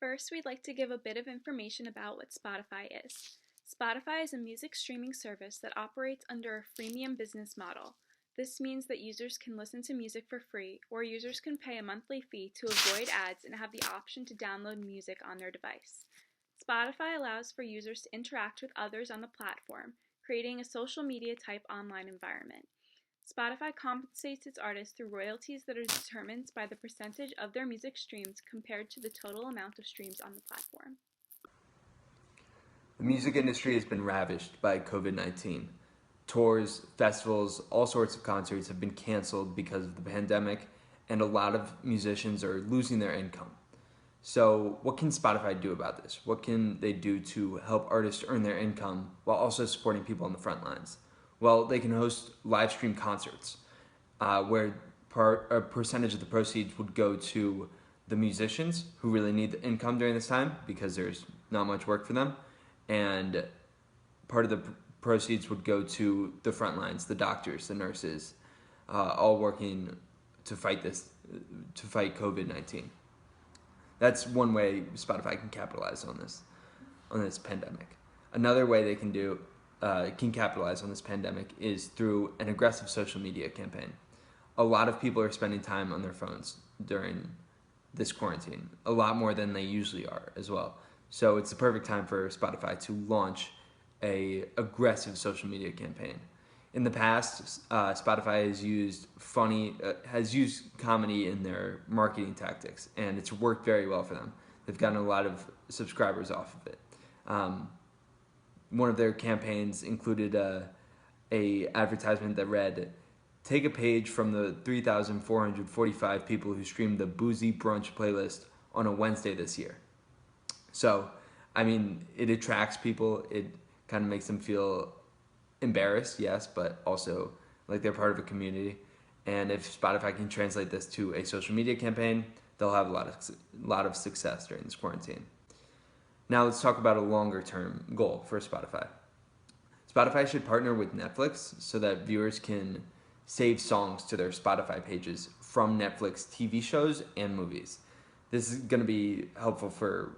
First, we'd like to give a bit of information about what Spotify is. Spotify is a music streaming service that operates under a freemium business model. This means that users can listen to music for free, or users can pay a monthly fee to avoid ads and have the option to download music on their device. Spotify allows for users to interact with others on the platform, creating a social media type online environment. Spotify compensates its artists through royalties that are determined by the percentage of their music streams compared to the total amount of streams on the platform. The music industry has been ravaged by COVID-19. Tours, festivals, all sorts of concerts have been canceled because of the pandemic, and a lot of musicians are losing their income. So, what can Spotify do about this? What can they do to help artists earn their income while also supporting people on the front lines? Well, they can host live stream concerts where a percentage of the proceeds would go to the musicians who really need the income during this time because there's not much work for them, and part of the proceeds would go to the front lines, the doctors, the nurses, all working to fight COVID-19. That's one way Spotify can capitalize on this pandemic. Another way they can capitalize on this pandemic is through an aggressive social media campaign. A lot of people are spending time on their phones during this quarantine, a lot more than they usually are as well. So it's the perfect time for Spotify to launch a aggressive social media campaign. In the past, Spotify has used comedy in their marketing tactics, and it's worked very well for them. They've gotten a lot of subscribers off of it. One of their campaigns included a advertisement that read, "Take a page from the 3,445 people who streamed the Boozy Brunch playlist on a Wednesday this year." So, I mean, it attracts people. It kind of makes them feel embarrassed, yes, but also like they're part of a community. And if Spotify can translate this to a social media campaign, they'll have a lot of success during this quarantine. Now let's talk about a longer term goal for Spotify. Spotify should partner with Netflix so that viewers can save songs to their Spotify pages from Netflix TV shows and movies. This is going to be helpful for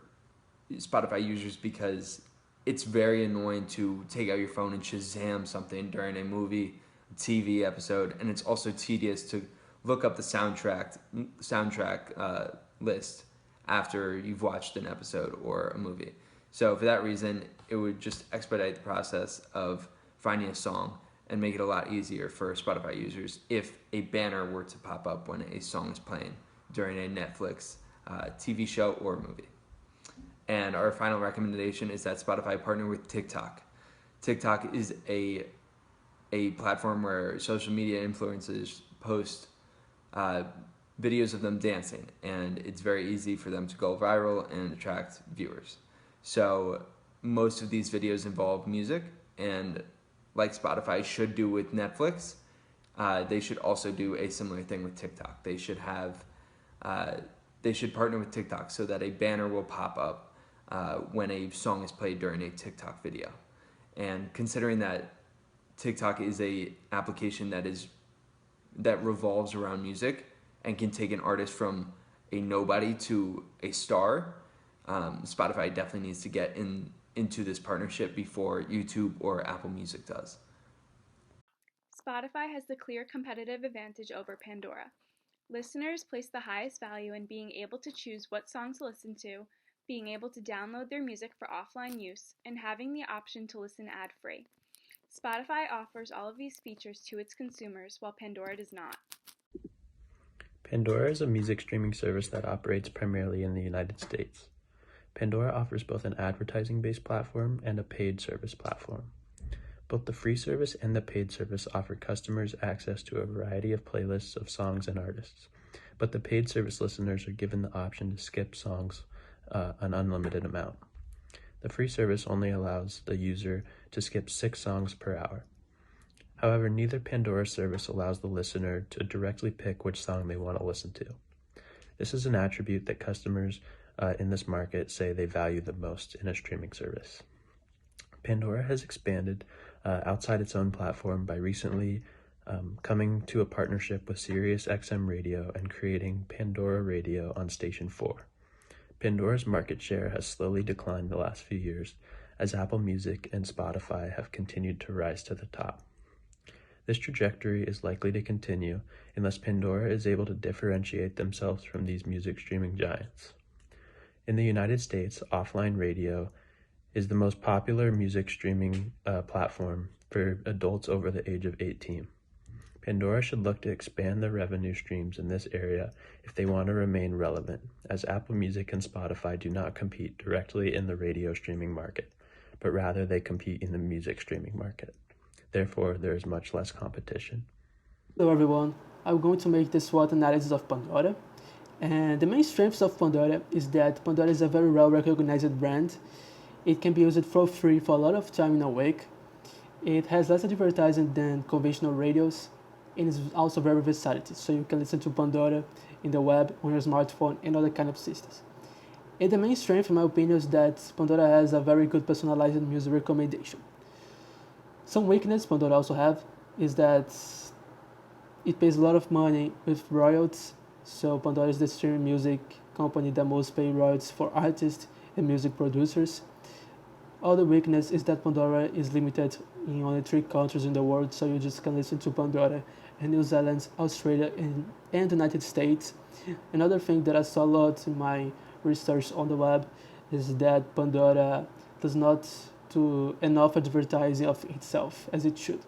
Spotify users because it's very annoying to take out your phone and Shazam something during a movie, TV episode, and it's also tedious to look up the soundtrack list after you've watched an episode or a movie. So for that reason, it would just expedite the process of finding a song and make it a lot easier for Spotify users if a banner were to pop up when a song is playing during a Netflix TV show or movie. And our final recommendation is that Spotify partner with TikTok. TikTok is a platform where social media influencers post videos of them dancing, and it's very easy for them to go viral and attract viewers. So most of these videos involve music, and like Spotify should do with Netflix, they should also do a similar thing with TikTok. They should partner with TikTok so that a banner will pop up when a song is played during a TikTok video. And considering that TikTok is a application that revolves around music and can take an artist from a nobody to a star, Spotify definitely needs to get into this partnership before YouTube or Apple Music does. Spotify has the clear competitive advantage over Pandora. Listeners place the highest value in being able to choose what songs to listen to, being able to download their music for offline use, and having the option to listen ad-free. Spotify offers all of these features to its consumers, while Pandora does not. Pandora is a music streaming service that operates primarily in the United States. Pandora offers both an advertising-based platform and a paid service platform. Both the free service and the paid service offer customers access to a variety of playlists of songs and artists, but the paid service listeners are given the option to skip songs an unlimited amount. The free service only allows the user to skip 6 songs per hour. However, neither Pandora service allows the listener to directly pick which song they want to listen to. This is an attribute that customers in this market say they value the most in a streaming service. Pandora has expanded outside its own platform by recently coming to a partnership with SiriusXM Radio and creating Pandora Radio on Station 4. Pandora's market share has slowly declined the last few years as Apple Music and Spotify have continued to rise to the top. This trajectory is likely to continue unless Pandora is able to differentiate themselves from these music streaming giants. In the United States, offline radio is the most popular music streaming platform for adults over the age of 18. Pandora should look to expand their revenue streams in this area if they want to remain relevant, as Apple Music and Spotify do not compete directly in the radio streaming market, but rather they compete in the music streaming market. Therefore, there is much less competition. Hello everyone, I'm going to make the SWOT analysis of Pandora. And the main strengths of Pandora is that Pandora is a very well recognized brand. It can be used for free for a lot of time in a week. It has less advertising than conventional radios, and is also very versatile, so you can listen to Pandora in the web, on your smartphone, and other kind of systems. And the main strength, in my opinion, is that Pandora has a very good personalized music recommendation. Some weakness Pandora also have is that it pays a lot of money with royalties, so Pandora is the streaming music company that most pay royalties for artists and music producers. Other weakness is that Pandora is limited in only 3 countries in the world, so you just can listen to Pandora in New Zealand, Australia, and the United States. Another thing that I saw a lot in my research on the web is that Pandora does not do enough advertising of itself as it should.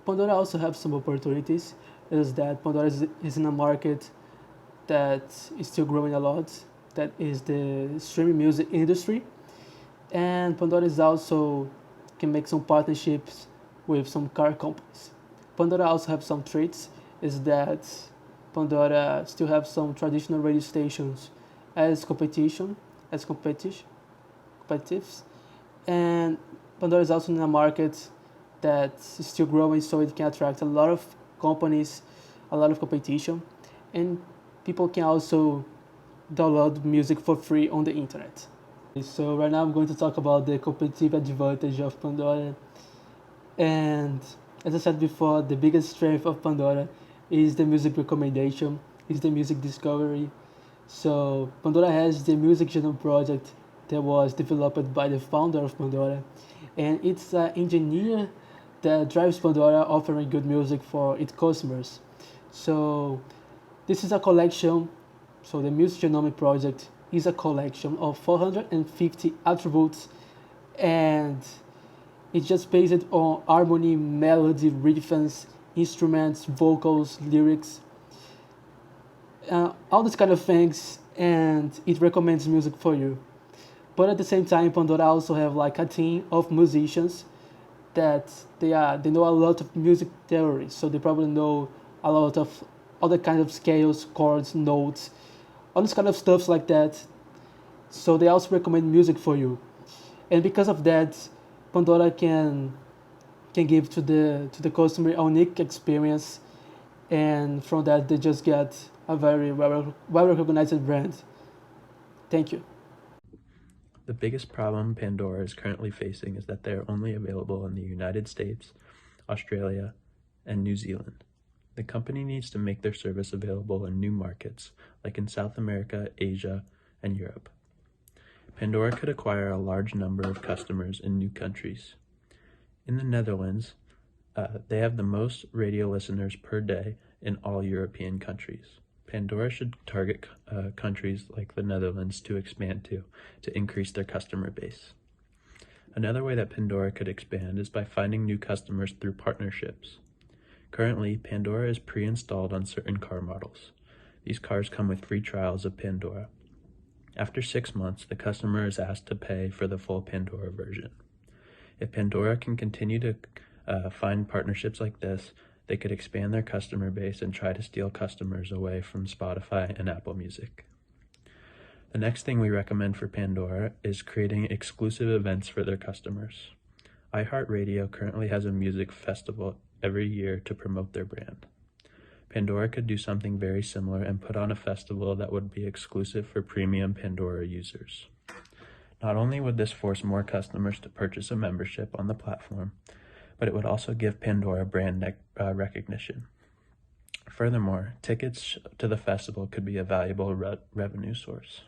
Pandora also has some opportunities, is that Pandora is in a market that is still growing a lot, that is the streaming music industry, and Pandora is also can make some partnerships with some car companies. Pandora also have some traits, is that Pandora still have some traditional radio stations as competitives, and Pandora is also in a market that is still growing, so it can attract a lot of companies, a lot of competition, and people can also download music for free on the internet. So right now I'm going to talk about the competitive advantage of Pandora. And as I said before, the biggest strength of Pandora is the music recommendation, is the music discovery. So Pandora has the Music Genome project that was developed by the founder of Pandora. And it's an engineer that drives Pandora offering good music for its customers. So this is a collection, so the Music Genome project is a collection of 450 attributes, and it's just based on harmony, melody, rhythms, instruments, vocals, lyrics, all these kind of things, and it recommends music for you. But at the same time, Pandora also have like a team of musicians that they know a lot of music theory, so they probably know a lot of other kinds of scales, chords, notes, all this kind of stuff like that. So they also recommend music for you, and because of that, Pandora can give to the customer a unique experience, and from that they just get a very well recognized brand. Thank you. The biggest problem Pandora is currently facing is that they are only available in the United States, Australia, and New Zealand. The company needs to make their service available in new markets, like in South America, Asia, and Europe. Pandora could acquire a large number of customers in new countries. In the Netherlands, they have the most radio listeners per day in all European countries. Pandora should target countries like the Netherlands to expand to increase their customer base. Another way that Pandora could expand is by finding new customers through partnerships. Currently, Pandora is pre-installed on certain car models. These cars come with free trials of Pandora. After 6 months, the customer is asked to pay for the full Pandora version. If Pandora can continue to find partnerships like this, they could expand their customer base and try to steal customers away from Spotify and Apple Music. The next thing we recommend for Pandora is creating exclusive events for their customers. iHeartRadio currently has a music festival every year to promote their brand. Pandora could do something very similar and put on a festival that would be exclusive for premium Pandora users. Not only would this force more customers to purchase a membership on the platform, but it would also give Pandora brand recognition. Furthermore, tickets to the festival could be a valuable revenue source.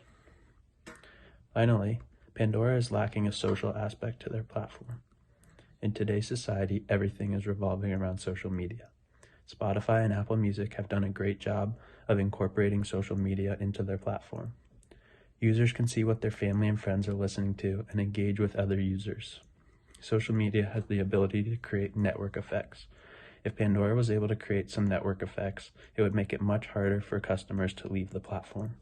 Finally, Pandora is lacking a social aspect to their platform. In today's society, everything is revolving around social media. Spotify and Apple Music have done a great job of incorporating social media into their platform. Users can see what their family and friends are listening to and engage with other users. Social media has the ability to create network effects. If Pandora was able to create some network effects, it would make it much harder for customers to leave the platform.